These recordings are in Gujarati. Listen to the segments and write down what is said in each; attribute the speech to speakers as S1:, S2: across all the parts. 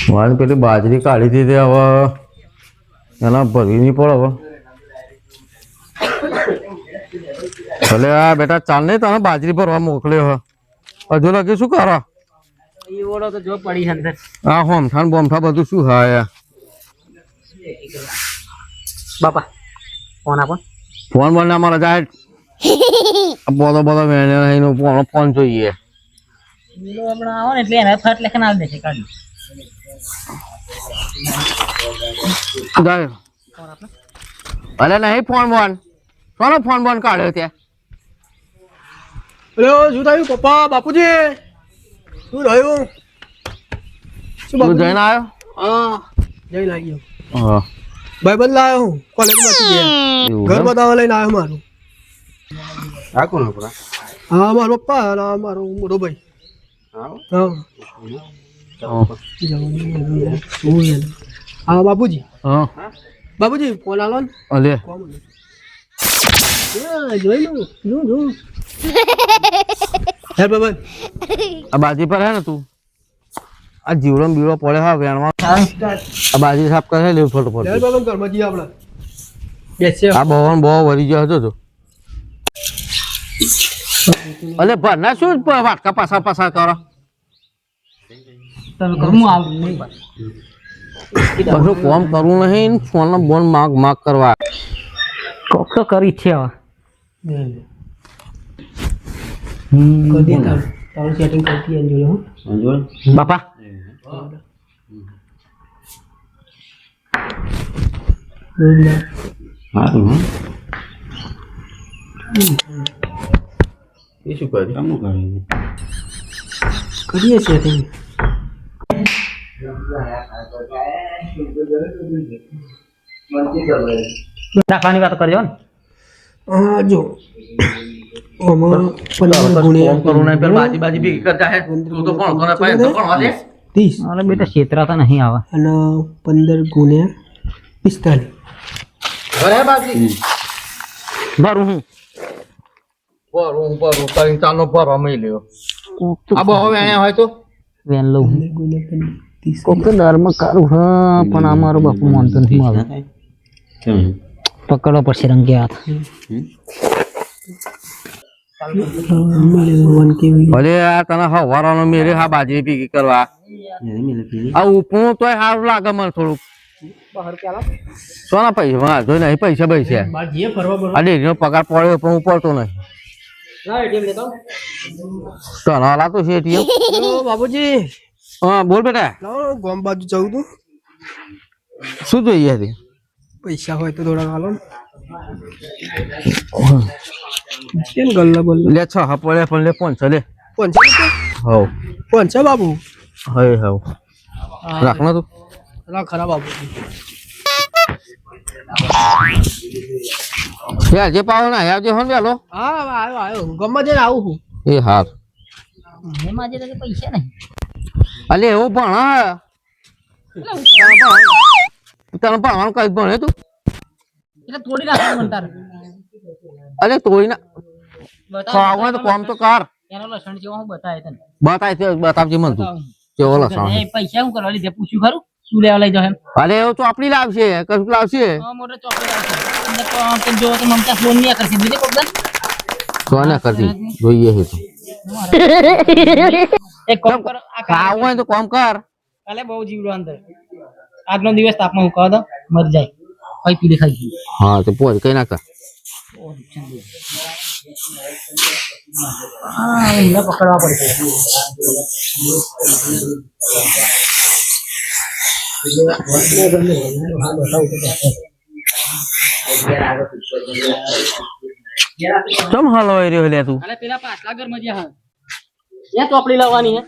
S1: વાળ પેલી બાજરી કાઢી દીધી હવે એના ભરવી નહીં પડે હવે ભલે આ બેટા ચાલ નહીં તને બાજરી ભરવા મોકલ્યો હજુ લગી શું કરો
S2: તો જો પડી અંદર
S1: આ હોમઠાન બોમઠા બધું શું હા
S2: બાપા ફોન આપો
S1: ફોન બોલ અમારા જાય બોલો બોલો મેં ફોન જોઈએ
S2: આપણે આવો ને એટલે એને ફટ લેખન આવી દેશે કાઢી
S1: જાય અરે નહીં ફોન બોન કોનો ફોન બોન કાઢ્યો ત્યાં
S3: અરે શું થયું પપ્પા બાપુજી શું થયું
S1: તું જઈને આવ્યો
S3: હા જઈને આવી ગયો
S1: હા
S3: ભાઈ બદલાયો હું કોલેજમાંથી ગયા ઘર બતાવવા લઈને આવ્યો મારું
S1: આ કોણ આપણા
S3: હા મારો પપ્પા અને આ મારો મોટો ભાઈ હા હા બાપુજી
S1: હા
S3: બાપુજી ફોન આલો ને
S1: અલે
S3: જોઈ લો હે બાબા
S1: આ બાજી પર હે ને તું આ જીવડો બીવડો પડે હા વેણવા આ બાજી સાફ કરે લે ફટોફટ
S3: હે બાબા ઘરમાં જઈએ આપણે બેસે
S1: આ ભવન બહુ વળી ગયો હતો તો અલે ભરના શું વાટકા પાછા પાછા કરો
S2: તમે કરું હું આવું નહીં
S1: કશું કોમ કરવું નહીં ફોન બોન માગ માગ કરવા
S2: કોક તો કરી છે હવે
S3: કદી તારું સેટિંગ કરતી અંજોલે હું
S1: બાપા એ શું કર્યું
S3: કરીએ સેટિંગ
S2: રાખવાની વાત કરજો ને
S3: હા જો ઓમાં 15 ગુણ્યા
S1: કરું નહીં પેલા બાજી બાજી ભેગી કરતા હે તું તો કોણ કરે પાય તો કોણ વાલે
S3: 30
S2: અરે બેટા ક્ષેત્રા તો નહીં આવે
S3: અને 15 ગુણ્યા 45
S1: અરે બાજી
S2: ભરું હું
S1: પરું કરીને ચાલો ભરવા મળી લ્યો આ બહુ વેણ્યા હોય તો
S2: વેન લઉં
S3: 15 ગુણ્યા 30
S2: કોક તો દરમાં કરું હા પણ અમારો બાપુ માનતો નથી આવે પકડવા પડશે રંગે હાથ
S1: ભલે આ તને હવારનો મેરે હા બાજી ભેગી કરવા આ ઉપનું તોય સારું લાગે મને થોડુંક સોના પૈસા જોઈ નહીં પૈસા પૈસા
S3: જે ફરવા બોલો
S1: આ ડેરીનો પગાર પડ્યો પણ ઉપડતો નહીં
S3: ના એટીએમ લેતા
S1: તને લાતો છે એટીએમ
S3: બાબુજી
S1: હા બોલ બેટા
S3: લાવો ગામ બાજુ જવું તું
S1: શું જોઈએ હતી
S3: પૈસા હોય તો થોડા હાલો ને કેમ ગલ્લા બોલ
S1: લે છ હા પડે પણ લે 500 લે
S3: 500 રૂપિયા
S1: હવ
S3: 500 બાબુ
S1: હે હવ રાખના તું
S3: ના ખરાબ બાબુ
S1: યાર જે પાવો ના આવજે હોન વેલો
S3: હા આવ્યો ગમમાં જઈને આવું હું
S1: એ હાર
S2: એમાં જે પૈસા નહીં
S1: અલે એવું ભણ તને ભણવાનું કઈ ભણે તું
S2: એટલે તોડી નાખવાનું મન તાર
S1: અલે તોડી ના ખાવા તો કોમ તો કર
S2: એનો લસણ જેવો હું બતાય તને
S1: બતાવજે મને તું કેવો લસણ
S2: એ પૈસા હું કરવા લીધે પૂછ્યું ખરું શું લેવા લઈ જાવ એમ
S1: અલે એવું ચોપડી લાવશે કશું લાવશે
S2: મોટો ચોકલેટ આવશે જો તો મમતા ફોન નહીં કરશે બીજે કોક દન
S1: તો ના કરતી જોઈએ છે તું
S2: એક કામ કરો
S1: ખાવું હોય તો કોમ કર
S2: કાલે બહુ જીવડો અંદર આજનો દિવસ તાપમાં હું કહો દો મરી જાય કઈ પીડી ખાઈ ગઈ
S1: હા તો પોત કઈ ના કર
S2: હા એમને પકડવા પડશે
S1: ચમ હલવાઈ રહ્યો લે તું
S2: કાલે પેલા પાછલા ઘરમાં જ્યાં ત્યાં ચોપડી લાવવાની હે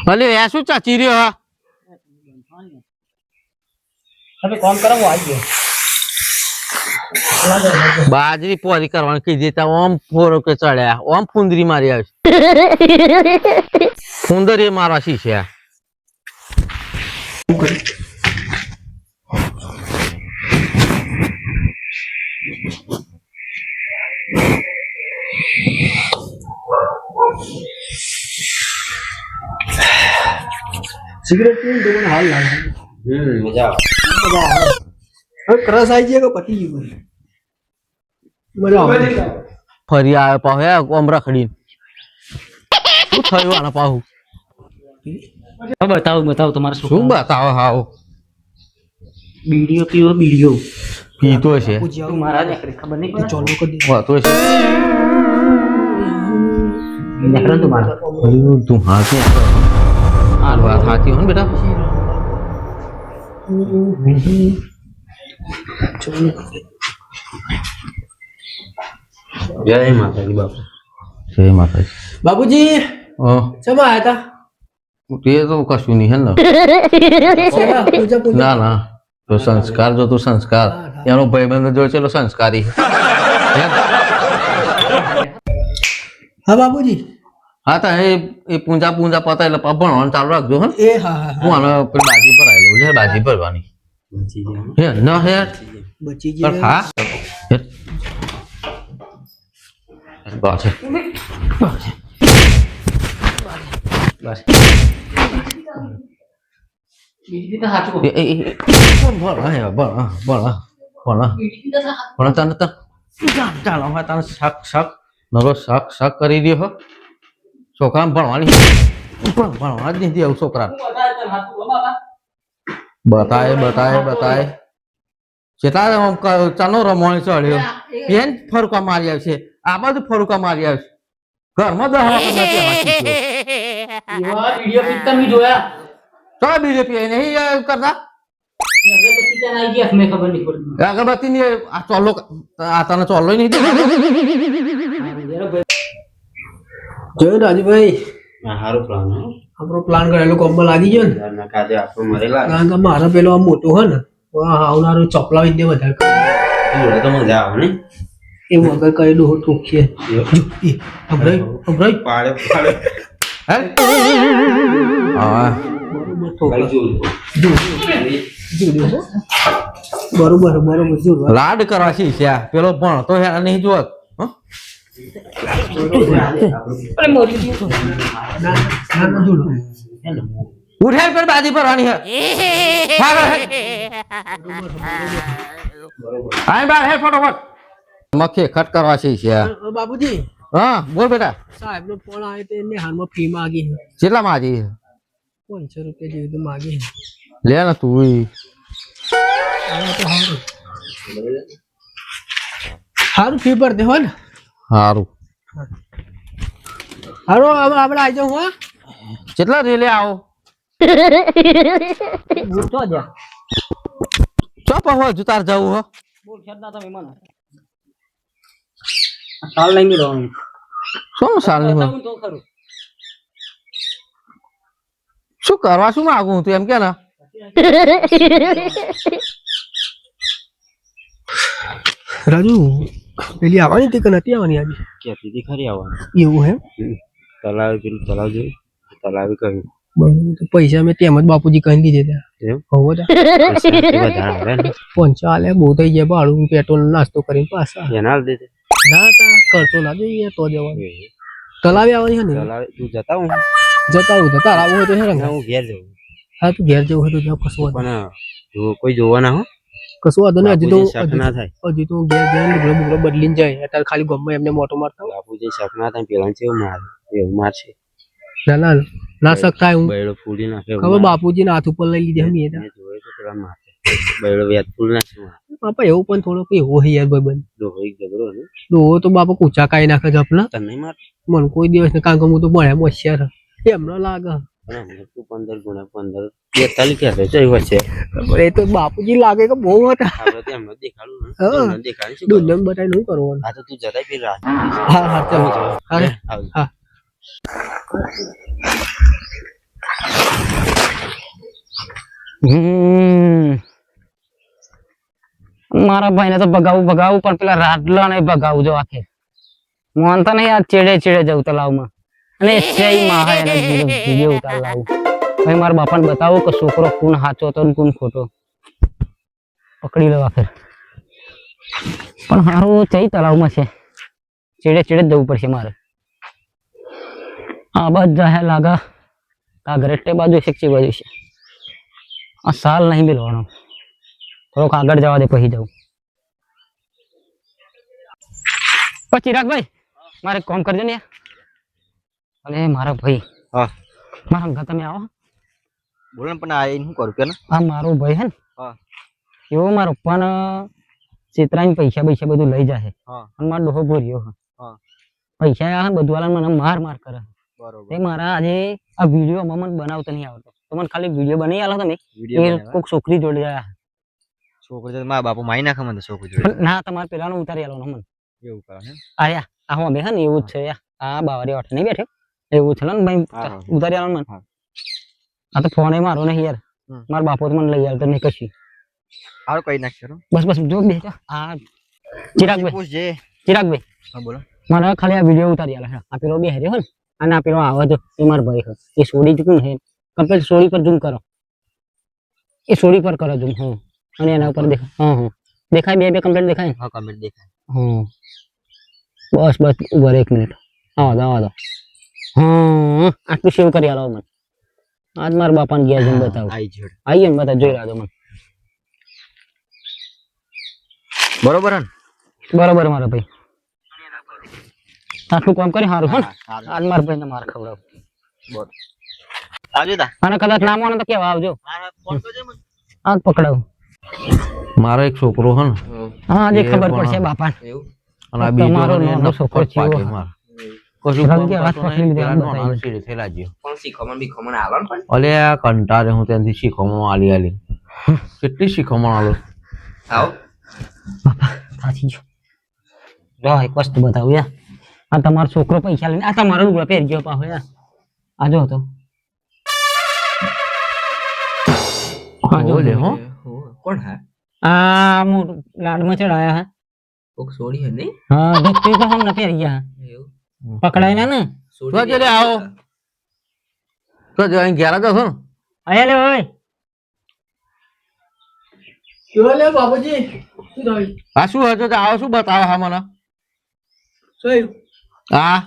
S1: અલે એ શું ચાચી રહ્યો હા
S2: તમે કોમ કરો હું આવી ગયો
S1: બાજરી પોરી કરવાની કીધી તા ઓમ ફોરો કે ચડ્યા ઓમ ફુંદરી મારી આવી ફુંદરી મારા શીશે
S3: સિગરેટ પીને તો મને હાલ લાગે
S4: મજા
S3: મજા આવે હવે ક્રશ આવી જાય કે પતી ગયું બધું. મજા આવે
S1: ફરી આવે પાહુ હે ઓમ રખડી શું થયું આને પાહુ
S2: બતાવો તમારે
S1: શું બતાવો હાવ
S2: બીડીઓ પીવો બીડીઓ
S1: પીતો છે
S2: તું મારા નીકળી ખબર નહીં પડે
S3: ચાલુ કરી દે
S1: વાતો છે
S2: નીકળે તું મારા
S1: અલ્યો, તું હાથે આ વાત સાચી હોય ને બેટા
S4: જય માતાજી બાપુ
S1: જય માતાજી
S3: બાપુજી શેમાં આયા હતા
S1: તે તો કશું નહીં હે ને
S3: શેમાં? પૂજા પૂજા
S1: ના ના તો સંસ્કાર જો તું સંસ્કાર એનો ભાઈબંધ જો ચલો સંસ્કારી હે?
S3: હા બાપુજી
S1: હા તો એ પૂંજા પૂંજા પતા એટલે ભણવાનું ચાલુ રાખજો હે
S3: એ હા હા
S1: હું આને પેલી બાજી પર આવેલો છે બાજી ભરવાની હે ન હે
S3: બચી
S1: પર
S3: ગઈ
S1: હા હે. બસ બસ
S2: બીડી તો સાચું
S1: ભણ હે ભણ તને તો ચાલો હવે તને શક નરો શક કરી દે હો છોકરાને ભણવાની ભણવા જ નથી આવું છોકરા બતાય કેટલા ચાલો રમવાની ચડ્યો બેન ફરુકા મારી આવશે આ બાજુ ફરુકા મારી આવશે ઘરમાં
S2: વિડીયો પીતા મેં જોયા
S1: તો બીજેપી નહીં કરતા
S2: અગરબત્તી ત્યાં આવી ગયા મેં ખબર નહીં પડી
S1: અગરબત્તી ની આ ચોલો આ તને ચોલો નહીં
S3: જોયું રાજુભાઈ
S4: સારું પ્લાન
S3: આપણો પ્લાન કરેલો કોમ્બો લાગી ગયો ને
S4: કાજે આપણું મરેલા
S3: કારણ કે મારા પેલો આ મોટો હોય ને આવનારું ચપલા વિદ્યા વધારે કરે.
S4: જોડે તો મજા આવે ને
S3: એ વગર કરેલું હોય ટોકીએ અભરાઈ
S4: પાડે
S1: હે હા
S3: બરોબર ઠોકરા.
S4: જોડે
S3: જોડ્યું હો. બરોબર જોડવા
S1: લાડ કરવા છે પેલો ભણતો હે નહીં જોત હં?
S2: અરે મોરી ગયું
S3: ના જોડવા
S1: ઉઠે પર બાજી ભરવાની હે આય બાર હે ફટોફટ મખે ખટ કરવા છે
S3: બાબુજી
S1: હા બોલ બેટા
S3: સાહેબ નો ફોન આવ્યો તો એમને હાલમાં ફી માગી છે.
S1: કેટલા માજી
S3: 500 રૂપિયા જેવી તો માગી છે.
S1: લે ને તું
S3: હવે તો સારું ફી પર દે હો ને
S1: સારું
S3: હારો આપણે આવી જાઉં હા
S1: કેટલા રેલે આવો
S2: તો જા
S1: ચો પહો જુતાર જવું હો
S2: બોલ ખેડના તમે મને સાલ નહીં મિલો
S1: શું સાલ ની
S2: બતાવું તો ખરું
S1: શું કરવા શું માંગુ તું એમ કે ને
S3: રાજુ પેલી આવવાની હતી કે નથી આવવાની આજે
S4: કેતી હતી ખરી આવવાનું
S3: એવું હે
S4: તલાવ પેલું તલાવ જોયું તલાવે કહ્યું
S3: બરોબર તો પૈસા મેં તેમ જ બાપુજી કહી દીધે
S4: એવું
S3: હોવો તા
S4: વધારે આવે ને
S3: 500 આલે બહુ થઈ જાય ભાડું પેટ્રોલ નાસ્તો કરીને પાછા
S4: એના હાલ દેજે
S3: ના તા ખર્ચો ના જોઈએ તો જવાનું તલાવે આવવાની છે ને
S4: તલાવે તું જતા હું
S3: જતા આવું તો તારા આવું હોય તો હેરાન
S4: હું ઘેર જવું
S3: હા તું ઘેર જવું હોય તો જાવ કશું વાંધો
S4: પણ જો કોઈ જોવાના હો
S3: કશું વાંધો નહીં હજી
S4: બાપુજી શક ના થાય
S3: તો હજી તો ઘેર જઈને લુગડો બુગડો બદલીને જાય અત્યારે ખાલી ગમે એમને મોટો મારતા હોય.
S4: બાપુજી શક ના થાય પેલા છે એવું મારે એવું મારશે
S3: ના ના શકતા હું
S4: બૈડો ફૂડી નાખે એવું
S3: ખબર
S4: મારે.
S3: બાપુજી ના હાથ ઉપર લઈ લીધે મેં
S4: મેં જોયું તો પેલા મારશે બૈડો વ્યાજ ફૂલ નાખશે મારે
S3: બાપા એવું પણ થોડો એવો હે યાર ભાઈબંધ
S4: ડોહો જબરો ને
S3: ડોહો તો બાપા કૂચા કાઈ નાખે જપલા
S4: તને નહીં માર
S3: મને કોઈ દિવસ ને કારણ કે હું તો ભણ્યા હોશિયાર એમનો લાગે
S4: પણ હમણાં તું 15 ગુણ્યા 15 43 કહેતો છે એવું છે
S3: પણ એ તો બાપુજી લાગે કે બહુ હતા
S4: આપણે તો એમને દેખાડું ને
S3: હા.
S4: એમને દેખાડી શું કરવાનું?
S3: દુનિયા બતાવી નહીં કરવાનું
S4: આ તો તું જતા પી રાત
S3: હા હા ચાલો હા
S4: આવજો.
S3: હા
S2: મારા ભાઈને તો ભગાવું પણ પેલા રાડલા ને ભગાવું જો આખે માનતા નહીં આ ચેડે જવું તલાવમાં અને સેઈ માં હે એને વિડિયો ઉતાર લાવું ભાઈ મારા બાપાને બતાવું કે છોકરો કોણ સાચો હતો ને કોણ ખોટો પકડી લો આખર પણ હારું ચઈ તલાવમાં છે ચેડે જવું પડશે મારે આ બધ જાહે લાગા આ ગરેટે બાજુ શિક્ષી બાજુ છે આ સાલ નહીં મિલવાનો થોડોક આગળ જવા દે પછી જાઉં પછી ચિરાગભાઈ મારે એક કામ કરજો ને યાર અરે મારા ભાઈ
S5: હા
S2: મારા અંગા તમે આવો
S5: બોલો ને પણ આ શું કરું કે ને
S2: આ મારો ભાઈ હે ને
S5: હા
S2: એવો મારા પપ્પાને ચેતરાઈને પૈસા બધું લઈ જાય
S5: હા
S2: અને મારો ડોહો ભર્યો
S5: હા
S2: પૈસા આ બધું વાળા મને માર કરે
S5: બરોબર
S2: તે મારા આજે આ વિડીયો મને બનાવતો નહીં આવતો તો મને ખાલી વિડીયો બનાવી આલો તમે એ કોઈક છોકરી જોડે જાય
S5: છોકરી તો મારા બાપુ માઈ નાખે મને છોકરી જોડે
S2: પણ ના તમારે પેલાનો ઉતારી આલો મને
S5: એવું કરે ને
S2: આયા આ હું બે હે ને એવું જ છે યાર આ બાવરી ઓઠ નહીં બેઠે એવું છે ને ભાઈ ઉતારી આલો મને આ તો ફોન એ મારો નહીં યાર મારા બાપો તો મને લઈ આવતો નહીં કશી
S5: હારું કઈ નાખ્યો
S2: બસ જો બેસો આ ચિરાગભાઈ
S5: પૂછજે
S2: ચિરાગભાઈ
S5: હા બોલો
S2: મને ખાલી આ વિડીયો ઉતારી આલો આ પેલો બે હર્યો ને અને આ પેલો આવે તો એ મારો ભાઈ છે એ સોડી ચૂકું છે કમ્પ્લીટ સોડી પર ઝૂમ કરો એ સોડી પર કરો ઝૂમ હા અને એના ઉપર દેખાય હા દેખાય બે કમ્પ્લીટ દેખાય
S5: હા કમેન્ટ દેખાય
S2: હા બસ ઉભા એક મિનિટ આવા દો હા આટલું સેવ કરી આલો મને આજ મારા બાપાને ગયા જઈને બતાવું
S5: આઈ જોડ
S2: આઈએ ને બતા જોઈ રાજો મને
S5: બરોબર ને
S2: બરોબર મારા ભાઈ આટલું કામ કરી સારું હે આજ મારા ભાઈને માર ખવડાવ
S5: બોલ આવજો તા
S2: અને કદાચ નામ હોય ને તો કેવા આવજો
S5: હા ફોન કરજે મને
S2: આજ પકડાવ
S1: મારો એક છોકરો હે ને
S2: હા આજે ખબર પડશે બાપા
S5: એવું
S1: અને આ બીજો
S2: તમારો
S1: મને
S2: નાનો છોકરો
S1: નફરત પાકે
S2: ચીવો.
S1: માર. કશું
S2: રંગે
S1: કામ
S2: હાથ
S1: કરતો
S2: પકડી
S1: નહીં,
S2: લીધા
S1: પેલા
S2: બતાવી.
S1: નાનો સીધે થયેલા જ્યો.
S5: પણ શીખવામાં આલો ને પણ
S1: અલે આ કંટાળે હું ત્યાંથી શીખવામાં આલી કેટલી શીખવામાં આલો
S5: આવો
S2: સાચી જો લો એક વસ્તુ બતાવું યાર આ તમારો છોકરો પૈસા લઈને આ તમારો લુગડો પહેરી ગયો પાછો યાર આ જો તો આ જો
S1: બોલે હો
S5: કોણ હા
S2: આ મોટું લાડમાં ચડાયા હે
S5: કોક સોડી હે નહીં
S2: હા દત્તી તો હમ ન પહેરી ગયા
S5: એવું
S2: પકડાય ના ને
S1: તો જલ્દી આવો તો જઈને ઘેર જ હશો ને
S2: આયા લે ઓય
S3: કેવો લે બાબુજી શું થયું
S1: આ શું હતું તો આવો શું બતાવો હા મને
S3: શું
S1: હા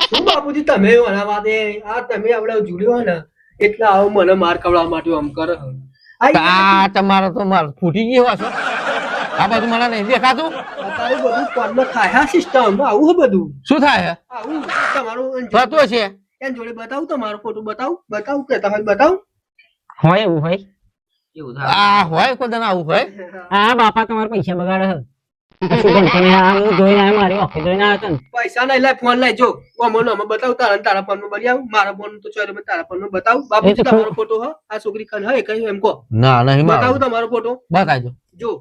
S3: શું બાબુજી તમે આના માટે આ તમે આપણે જોડ્યો ને એટલે આવો મને માર ખવડાવવા માટે આમ કરે
S1: આ તમારો તો માર ફૂટી ગયો હશો આ બધું મને નહીં દેખાતું
S3: અત્યારે બધું કોનમાં થાય સિસ્ટમ આવું હે બધું
S1: શું થાય
S3: આવું તમારું
S1: થતું હશે
S3: એન જોડે બતાવું તમારો ફોટો બતાવું કે તમે બતાવું
S2: હોય એવું હોય
S5: એવું
S1: આ હોય કોઈ આવું હોય
S2: આ બાપા તમારા પૈસા બગાડે છે શું ગમતું નહીં આ હું જોઈને આવ્યો મારી ઓફિસ જોઈને આવ્યો તો ને
S3: પૈસા નહીં લાય ફોન લાય જો મને અમે બતાવું તારા ફોનમાં બની આવું મારા ફોન તો ચોરે તારા ફોનમાં બતાવું બાબુ
S2: એ તો
S3: તમારો ફોટો હ આ છોકરી કન હે કઈ એમ કહો
S1: ના નહીં
S3: બતાવું તમારો ફોટો
S1: બતાજો
S3: જો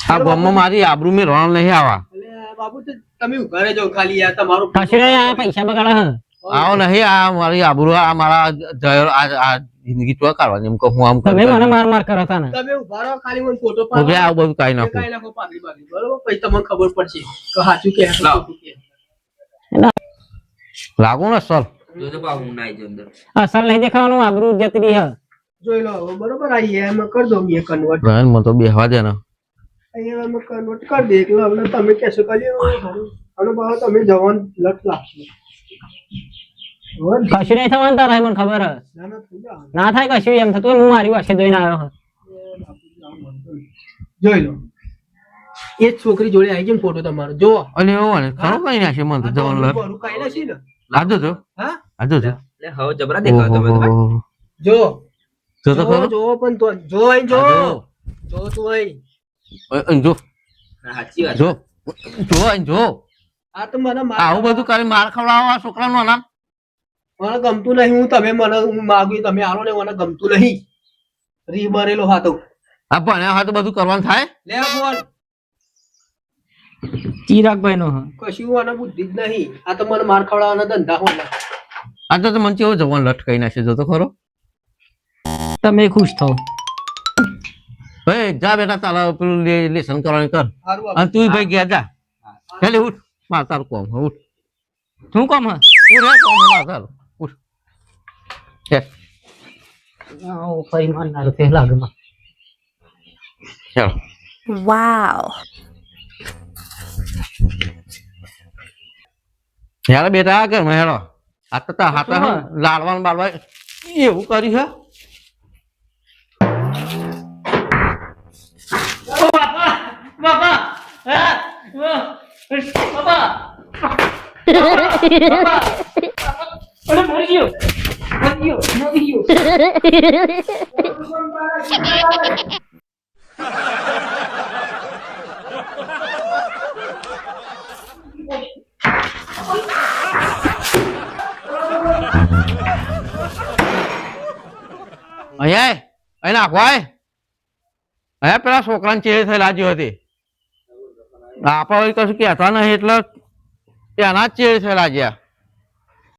S1: આ ગામમાં મારી આબરૂ મેં રોણ નહીં આવા
S3: એટલે બાબુ તો તમે ઘરે જાઓ ખાલી યાર તમારું
S2: કશું નહીં આ પૈસા બગાડે છે
S1: આવો નહીં આ મારી આબરૂ આ મારા આ જિંદગી ચો કરવાની એમ કહું હું આમ
S2: તમે મને માર કરો તા ને
S3: તમે ઉભા રહો ખાલી મને ફોટો
S1: ઓકે આવું બધું કાઈ નાખું
S3: કાઈ નાખો પાઘડી બાઘડી બરોબર પછી તમને ખબર પડશે કે સાચું કે ખોટું કે
S1: લાગુ ને સર
S5: જોજો બા હું નાઈ જો અંદર
S2: અસલ નહીં દેખાવાનું આબરૂ જતી રહી હે
S3: જોઈ લો હવે બરોબર આ એમ કરી દો બે કન્વર્ટ
S1: બહેન મને તો બેહવા દે ને
S3: અહીંયા એમ કન્વર્ટ કરી દે એટલે હવે તમે કહેશો ખાલી અને બાબા તમે જવાન લટ લાગશે
S2: કશું નહીં થવાનું તારા મને ખબર હે
S3: ના ના થઈ જાય
S2: ના થાય કશું એમ થતું હોય, હું મારી વાસે જોઈને આવ્યો હે
S3: જોઈ લો એ જ છોકરી જોડે આવી ગઈ ફોટો તમારો જો
S1: અને એવું ને ખરો કઈ નાખે મને તો જવાનું લગ
S3: બરું કાઈ નથી ને
S1: આજો જો
S3: હા
S1: આજો જો
S5: એટલે હવે જબરા દેખાવ તમે તો
S1: ઓહો.
S3: જો
S1: જો તો ખરો
S3: જો પણ તો જો અહીં જો
S1: આજો.
S3: જો તું અહીં
S1: અહીં જો
S5: ના સાચી વાત
S1: જો જો અહીં જો
S3: આ તો મને
S1: આવું બધું કરી માર ખવડાવવા છોકરાનું નામ
S3: મને ગમતું નહીં હું તમે મને હું માગું તમે આલો ને મને ગમતું નહીં રી મરેલો હાથો
S1: આ ભણ્યા હોય તો બધું કરવાનું થાય
S3: લે બોલ
S2: ચિરાગભાઈ નો હે
S3: કશું આને બુદ્ધિ જ નહીં આ તો મને માર ખવડાવવાના ધંધા હોના
S1: આ તો મને કેવો જવાન લટકાઈ નાખે જો તો ખરો
S2: તમે ખુશ થો
S1: ભાઈ જા બેટા તારા પેલું લેસન કરવાનું કર
S3: સારું
S1: અને તું ભાઈ ગયા જા ચાલે ઉઠ માર તારું કોમ હે, ઉઠ
S2: શું કામ હે
S1: ઉઠ રે કોમ હે, માર તારું ઉઠ ચાલ
S2: આવો ફરી મારનાર તે લાગમાં
S1: ચાલ
S6: Wow.
S1: હેલો બેટા આ ઘરમાં હેલો આ તો હાથા
S2: શું?
S1: લાડવાનું બાળવા એવું કર્યું છે અહીંયા અહીં નાખો અહીંયા પેલા છોકરાને ચેડી થઈ લાગ્યો હતી આપણે કશું કહેતા નહીં એટલે એના જ ચેડી થઈ લાગ્યા